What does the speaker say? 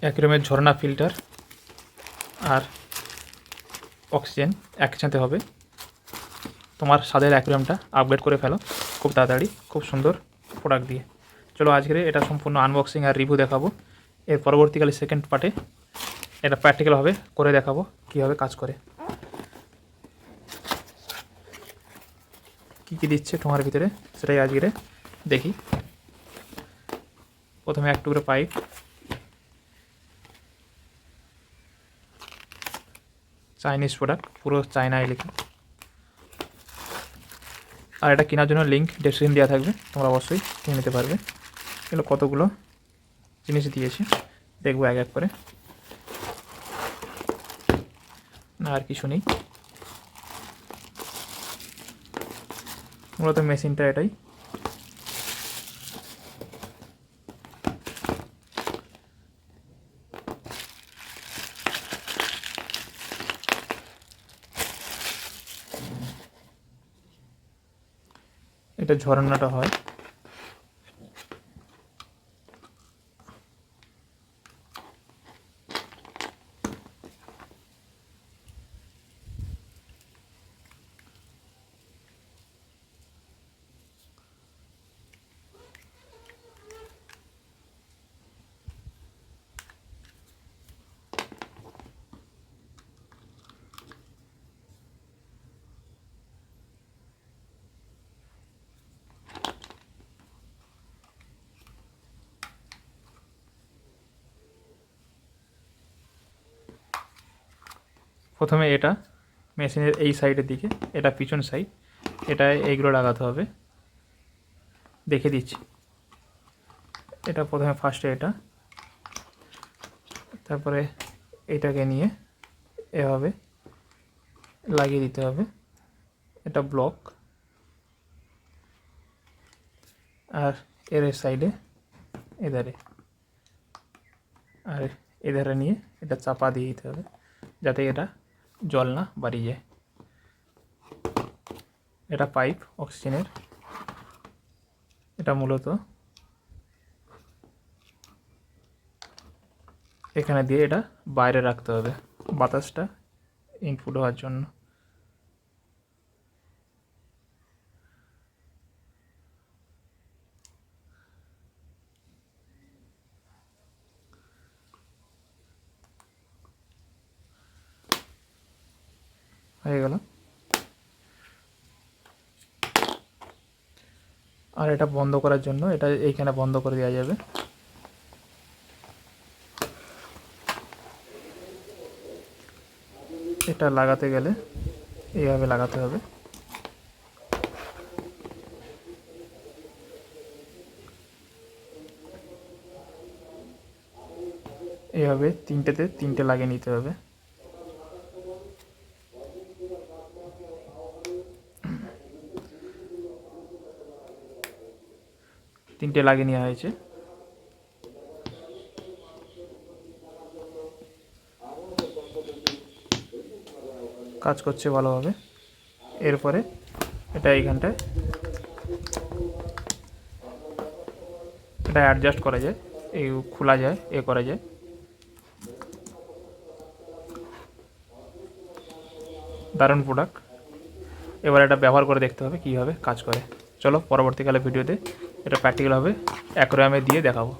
অ্যাকুরিয়ামের ঝর্ণা filter আর oxygen একসাথে হবে। তোমার স্বাদের অ্যাকুরিয়ামটা আপগ্রেড করে ফেলো খুব তাড়াতাড়ি, খুব সুন্দর প্রোডাক্ট দিয়ে। চলো আজকের এটা সম্পূর্ণ আনবক্সিং আর রিভিউ দেখাবো। এর পরবর্তীকালে সেকেন্ড পার্টে এটা প্র্যাকটিক্যালভাবে করে দেখাবো কীভাবে কাজ করে, কী কী দিচ্ছে তোমার ভিতরে সেটাই আজকের দেখি। প্রথমে এক টুকরো পাইপ, চাইনিজ প্রোডাক্ট, পুরো চায়নায় লেখা। আর এটা কেনার জন্য লিঙ্ক ডেসক্রিপশন দেওয়া থাকবে, তোমরা অবশ্যই কিনে নিতে পারবে। এগুলো কতগুলো জিনিস দিয়েছে দেখবো এক এক করে। না আর কিছু নেই, মূলত মেশিনটা এটাই। এটা ঝরনাটা হয়। প্রথমে এটা মেশিনের এই সাইডের দিকে, এটা পিছন সাইড, এটা এইগুলো লাগাতে হবে, দেখে দিচ্ছি। এটা প্রথমে ফার্স্টে এটা, তারপরে এটাকে নিয়ে এভাবে লাগিয়ে দিতে হবে। এটা ব্লক, আর এর সাইডে এধারে, আর এধারে নিয়ে এটা চাপা দিয়ে দিতে হবে যাতে এটা জল না বাড়িয়ে যায়। এটা পাইপ অক্সিজেনের, এটা মূলত এখানে দিয়ে এটা বাইরে রাখতে হবে বাতাসটা ইনপুট হওয়ার জন্য। হয়ে গেল। আর এটা বন্ধ করার জন্য এটা এইখানে বন্ধ করে দেওয়া যাবে। এটা লাগাতে গেলে এইভাবে লাগাতে হবে। এইভাবে তিনটেতে তিনটে লাগিয়ে নিতে হবে। তিনটে লাগিয়ে নেওয়া হয়েছে। কাজ করছে ভালোভাবে। এরপরে এটা এইখানটায় এটা অ্যাডজাস্ট করা যায়, এই খোলা যায়, এ করা যায়। দারুণ প্রোডাক্ট। এবার এটা ব্যবহার করে দেখতে হবে কীভাবে কাজ করে। চলো পরবর্তীকালে ভিডিওতে এটা প্র্যাকটিক্যালভাবে অ্যাকুরিয়ামে দিয়ে দেখাবো।